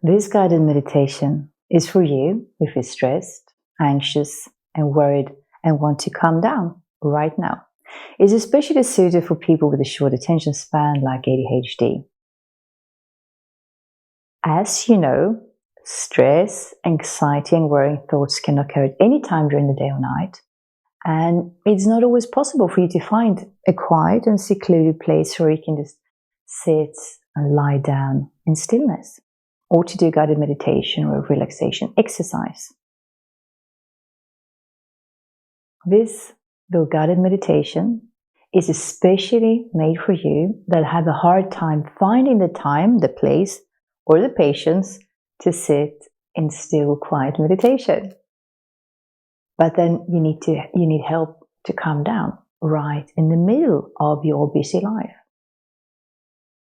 This guided meditation is for you if you're stressed, anxious, and worried and want to calm down right now. It's especially suited for people with a short attention span like ADHD. As you know, stress, anxiety, and worrying thoughts can occur at any time during the day or night, and it's not always possible for you to find a quiet and secluded place where you can just sit and lie down in stillness, or to do guided meditation or relaxation exercise. This guided meditation is especially made for you that have a hard time finding the time, the place, or the patience to sit in still, quiet meditation. But then you need help to calm down right in the middle of your busy life.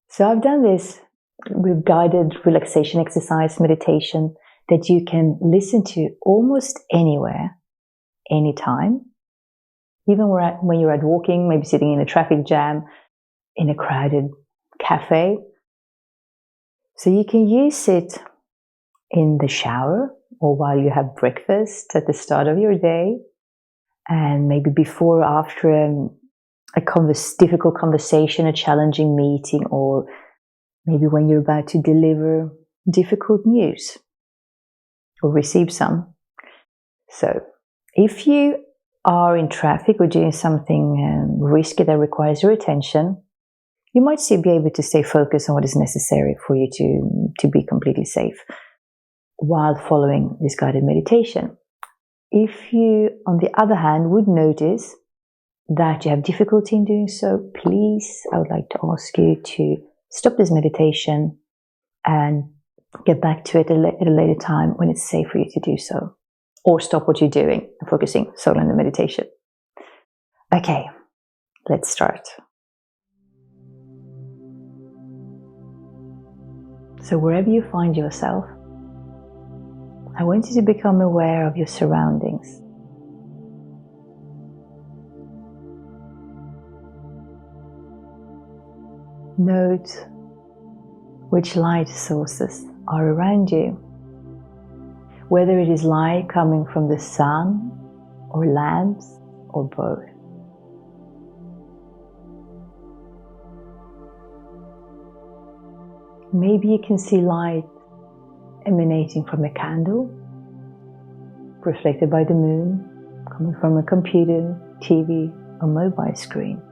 So I've done this with guided relaxation exercise meditation that you can listen to almost anywhere, anytime, even when you're out walking, maybe sitting in a traffic jam, in a crowded cafe. So you can use it in the shower or while you have breakfast at the start of your day, and maybe before or after a difficult conversation, a challenging meeting, or maybe when you're about to deliver difficult news or receive some. So if you are in traffic or doing something risky that requires your attention, you might still be able to stay focused on what is necessary for you to be completely safe while following this guided meditation. If you, on the other hand, would notice that you have difficulty in doing so, please, I would like to ask you to stop this meditation and get back to it at a later time when it's safe for you to do so. Or stop what you're doing and focusing solely on the meditation. Okay, let's start. So wherever you find yourself, I want you to become aware of your surroundings. Note which light sources are around you, whether it is light coming from the sun or lamps or both. Maybe you can see light emanating from a candle, reflected by the moon, coming from a computer, TV, or mobile screen.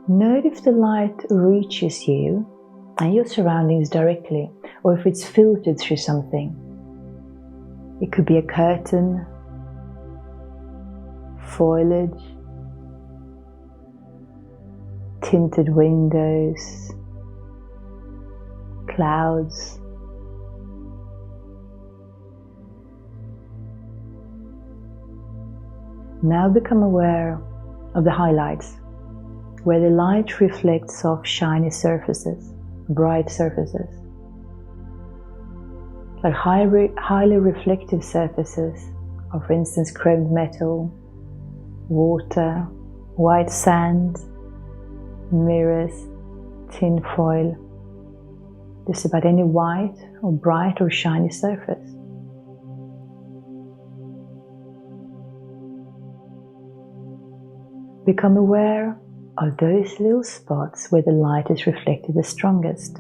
Note if the light reaches you and your surroundings directly, or if it's filtered through something. It could be a curtain, foliage, tinted windows, clouds. Now become aware of the highlights, where the light reflects off shiny surfaces, bright surfaces, like highly reflective surfaces of, for instance, chromed metal, water, white sand, mirrors, tin foil, just about any white or bright or shiny surface. Become aware of those little spots where the light is reflected the strongest.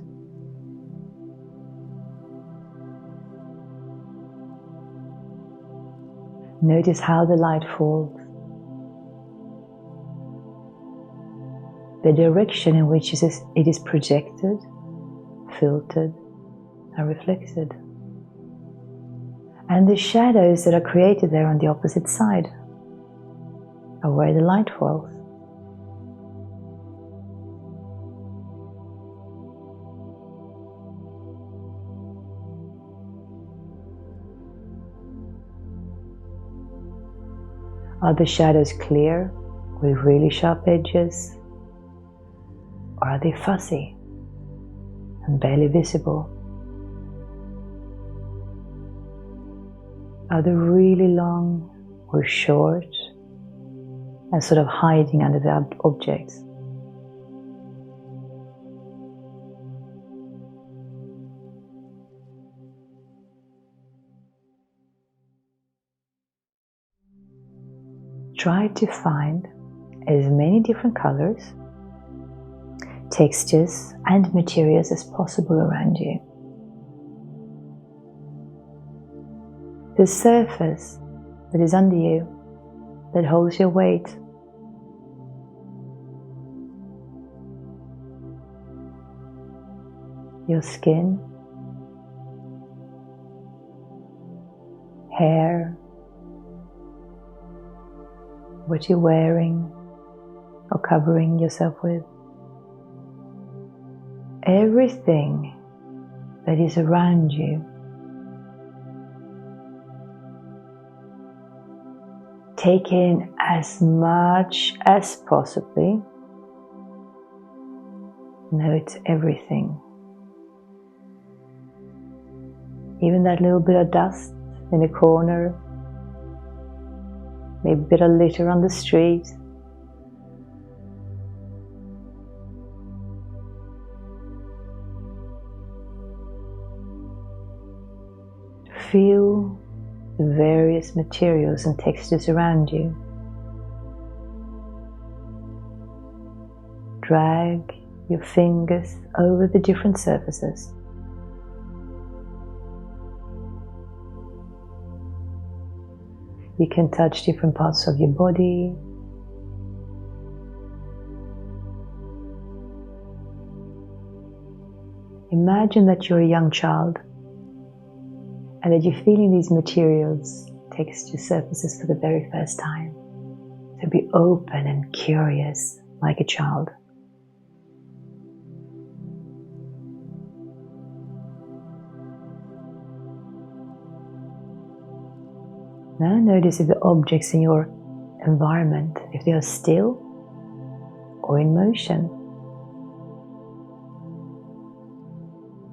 Notice how the light falls, the direction in which it is projected, filtered, and reflected, and the shadows that are created there on the opposite side of where the light falls. Are the shadows clear with really sharp edges? Or are they fuzzy and barely visible? Are they really long or short and sort of hiding under the objects? try to find as many different colors, textures, and materials as possible around you. The surface that is under you, that holds your weight. Your skin, hair, what you're wearing or covering yourself with. Everything that is around you. Take in as much as possibly. Note everything. Even that little bit of dust in a corner, maybe a bit of litter on the street. Feel the various materials and textures around you. Drag your fingers over the different surfaces. You can touch different parts of your body. Imagine that you're a young child and that you're feeling these materials, texture, surfaces for the very first time. So be open and curious like a child. Now notice if the objects in your environment, if they are still or in motion.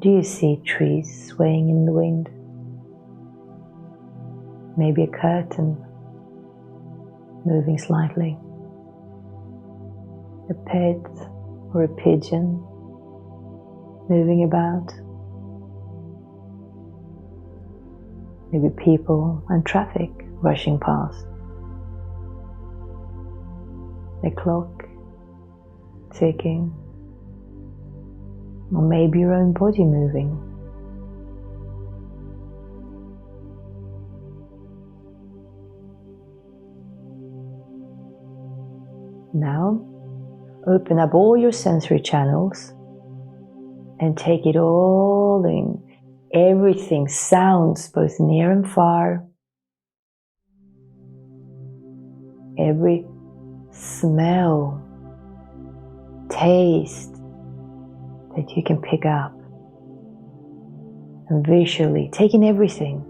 Do you see trees swaying in the wind? Maybe a curtain moving slightly. A pet or a pigeon moving about. Maybe people and traffic rushing past. A clock ticking. Or maybe your own body moving. Now, open up all your sensory channels and take it all in. Everything, sounds both near and far. Every smell, taste that you can pick up. And visually, taking everything.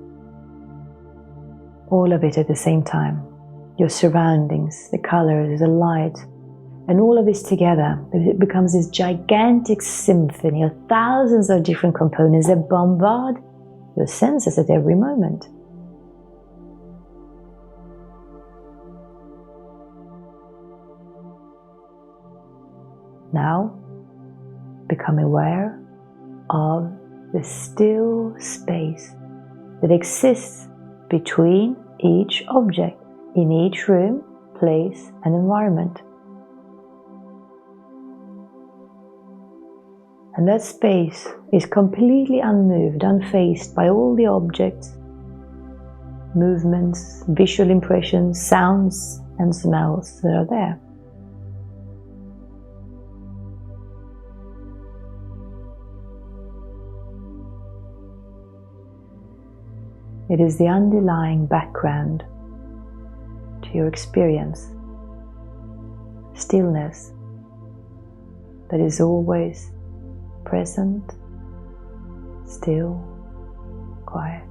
All of it at the same time. Your surroundings, the colors, the light, and all of this together, it becomes this gigantic symphony of thousands of different components that bombard your senses at every moment. Now, become aware of the still space that exists between each object in each room, place, and environment. And that space is completely unmoved, unfazed by all the objects, movements, visual impressions, sounds, and smells that are there. It is the underlying background to your experience, stillness that is always present, still, quiet.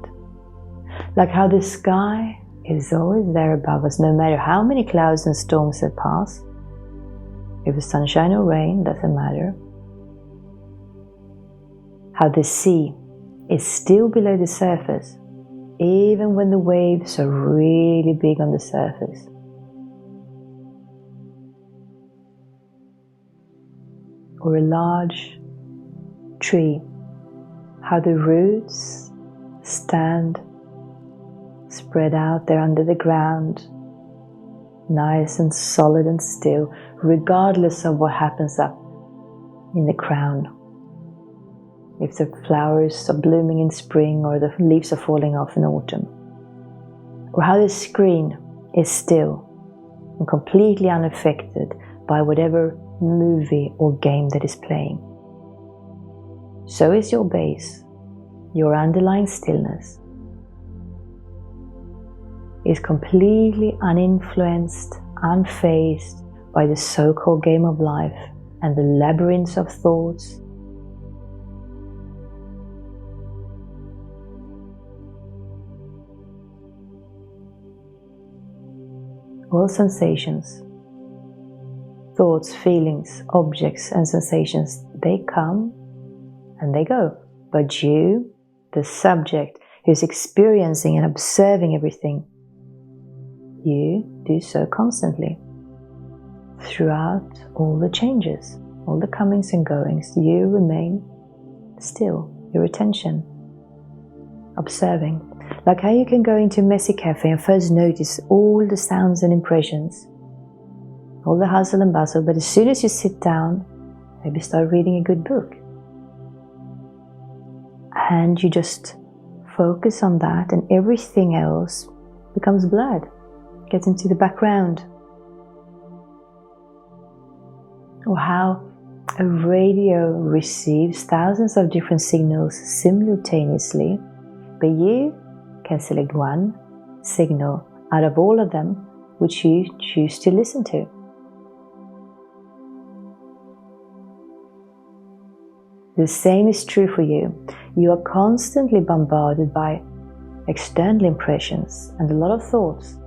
Like how the sky is always there above us, no matter how many clouds and storms that pass. If it's sunshine or rain, doesn't matter. How the sea is still below the surface, even when the waves are really big on the surface. Or a large tree, how the roots stand spread out there under the ground, nice and solid and still, regardless of what happens up in the crown. If the flowers are blooming in spring or the leaves are falling off in autumn. Or how the screen is still and completely unaffected by whatever movie or game that is playing. So is your base, your underlying stillness, is completely uninfluenced, unfazed by the so-called game of life and the labyrinths of thoughts. All sensations, thoughts, feelings, objects and sensations, they come and they go. But you, the subject who's experiencing and observing everything, you do so constantly. Throughout all the changes, all the comings and goings, you remain still, your attention, observing. Like how you can go into a messy cafe and first notice all the sounds and impressions, all the hustle and bustle, but as soon as you sit down, maybe start reading a good book. And you just focus on that and everything else becomes blurred, gets into the background. Or how a radio receives thousands of different signals simultaneously, but you can select one signal out of all of them which you choose to listen to. The same is true for you. You are constantly bombarded by external impressions and a lot of thoughts.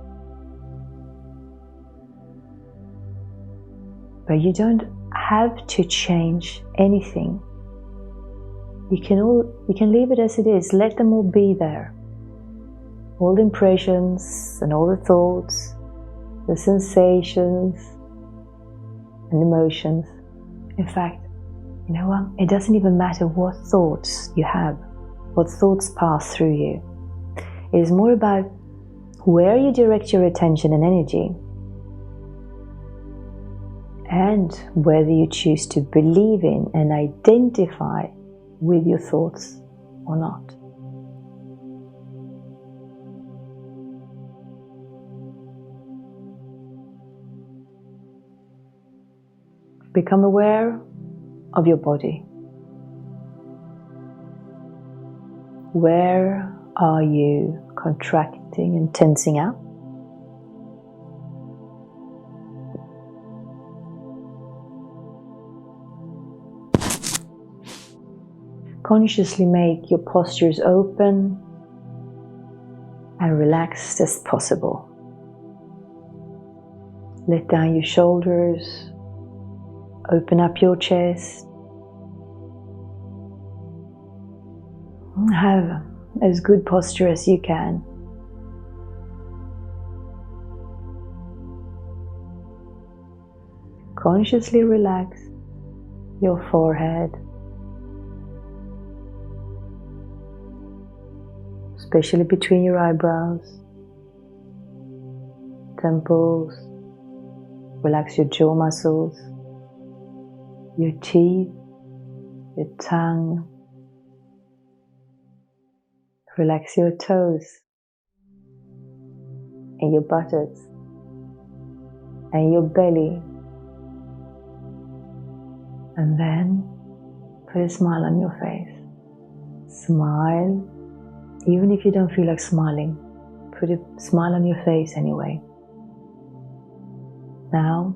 But you don't have to change anything. You can leave it as it is. Let them all be there. All the impressions and all the thoughts, the sensations and emotions. In fact, you know what? It doesn't even matter what thoughts you have, what thoughts pass through you. It is more about where you direct your attention and energy, and whether you choose to believe in and identify with your thoughts or not. Become aware of your body. Where are you contracting and tensing up? Consciously make your postures open and relaxed as possible. Let down your shoulders. Open up your chest. Have as good posture as you can. Consciously relax your forehead, especially between your eyebrows, temples. Relax your jaw muscles, your teeth, your tongue. Relax your toes and your buttocks and your belly. And then put a smile on your face. Smile, even if you don't feel like smiling. Put a smile on your face anyway. Now,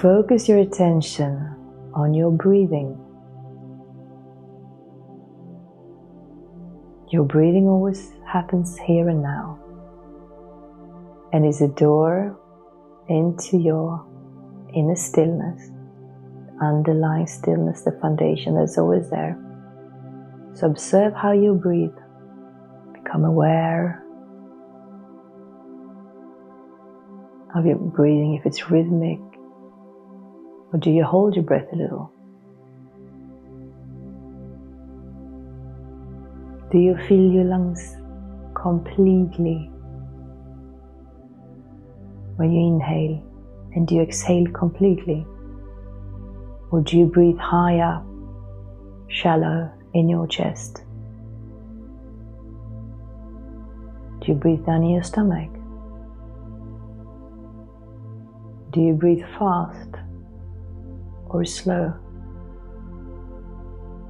focus your attention on your breathing. Your breathing always happens here and now, and is a door into your inner stillness, underlying stillness, the foundation that's always there. So observe how you breathe. Become aware of your breathing, if it's rhythmic, or do you hold your breath a little? Do you fill your lungs completely? when you inhale? And do you exhale completely? Or do you breathe high up, shallow in your chest? Do you breathe down in your stomach? Do you breathe fast or slow?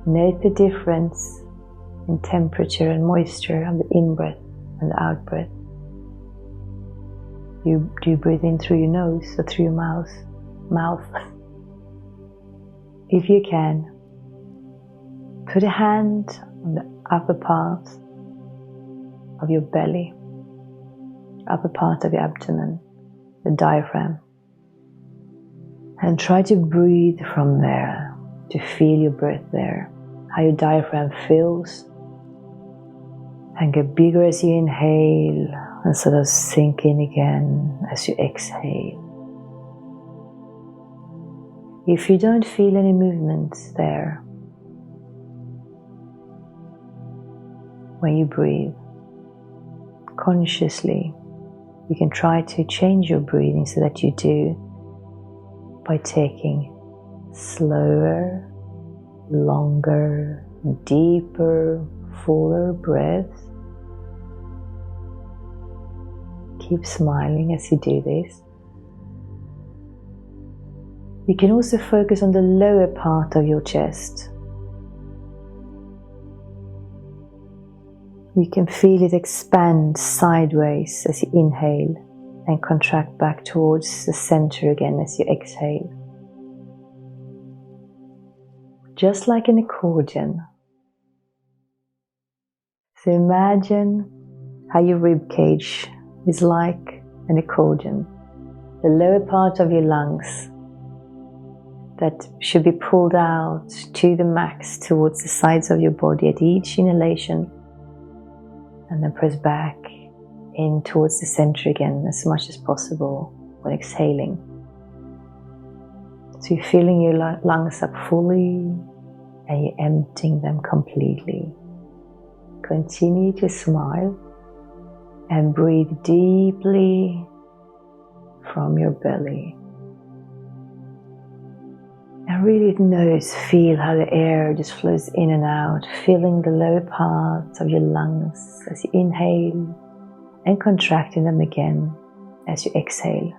Note the difference in temperature and moisture of the in-breath and the out-breath. Do you breathe in through your nose or through your mouth? If you can, put a hand on the upper part of your belly, upper part of your abdomen, the diaphragm, and try to breathe from there, to feel your breath there, how your diaphragm fills and get bigger as you inhale and sort of sink in again as you exhale. If you don't feel any movements there, when you breathe, consciously, you can try to change your breathing so that you do by taking slower, longer, deeper, fuller breaths. Keep smiling as you do this. You can also focus on the lower part of your chest. You can feel it expand sideways as you inhale and contract back towards the center again as you exhale. Just like an accordion. So imagine how your rib cage is like an accordion. The lower part of your lungs that should be pulled out to the max towards the sides of your body at each inhalation, and then press back in towards the center again as much as possible when exhaling. So you're filling your lungs up fully and you're emptying them completely. Continue to smile and breathe deeply from your belly. And really feel how the air just flows in and out, filling the lower parts of your lungs as you inhale and contracting them again as you exhale.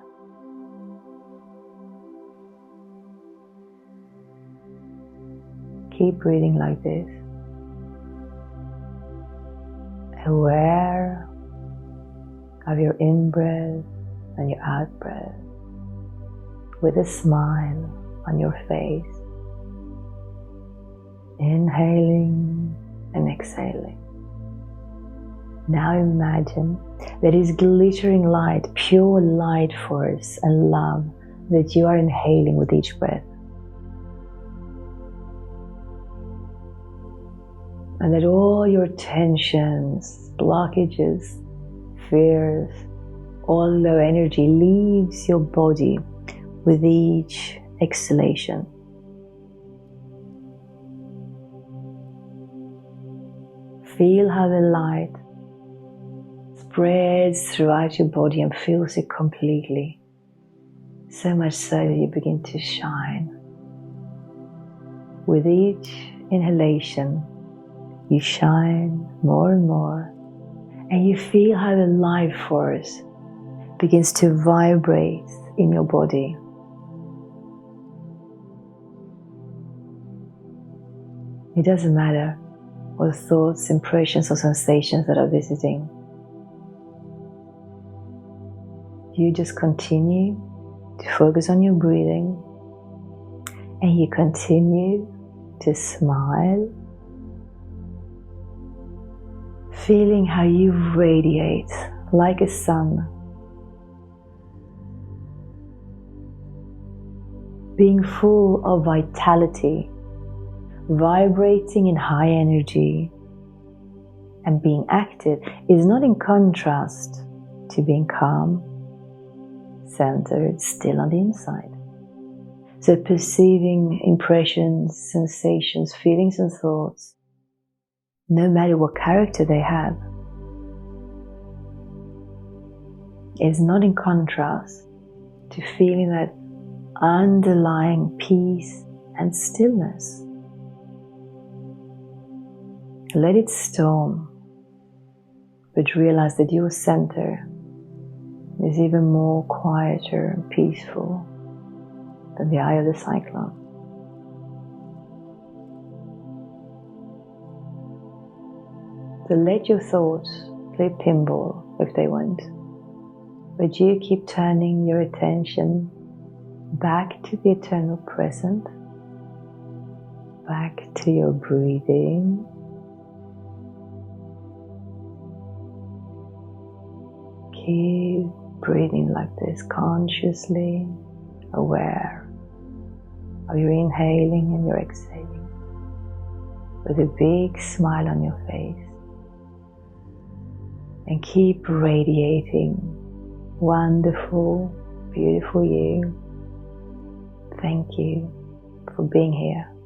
Keep breathing like this, aware of your in-breath and your out-breath, with a smile on your face, inhaling and exhaling. Now imagine that is glittering light, pure light force and love that you are inhaling with each breath. And that all your tensions, blockages, fears, all low energy leaves your body with each exhalation. Feel how the light spreads throughout your body and fills it completely. So much so that you begin to shine. With each inhalation, you shine more and more, and you feel how the life force begins to vibrate in your body. It doesn't matter what thoughts, impressions, or sensations that are visiting. You just continue to focus on your breathing, and you continue to smile, feeling how you radiate like a sun, being full of vitality, vibrating in high energy, and being active is not in contrast to being calm, centered, still on the inside. So perceiving impressions, sensations, feelings and thoughts, no matter what character they have, is not in contrast to feeling that underlying peace and stillness. Let it storm, but realize that your center is even more quieter and peaceful than the eye of the cyclone. So let your thoughts play pinball if they want, but you keep turning your attention back to the eternal present, back to your breathing. Keep breathing like this, consciously aware of your inhaling and your exhaling, with a big smile on your face. And keep radiating wonderful, beautiful you. Thank you for being here.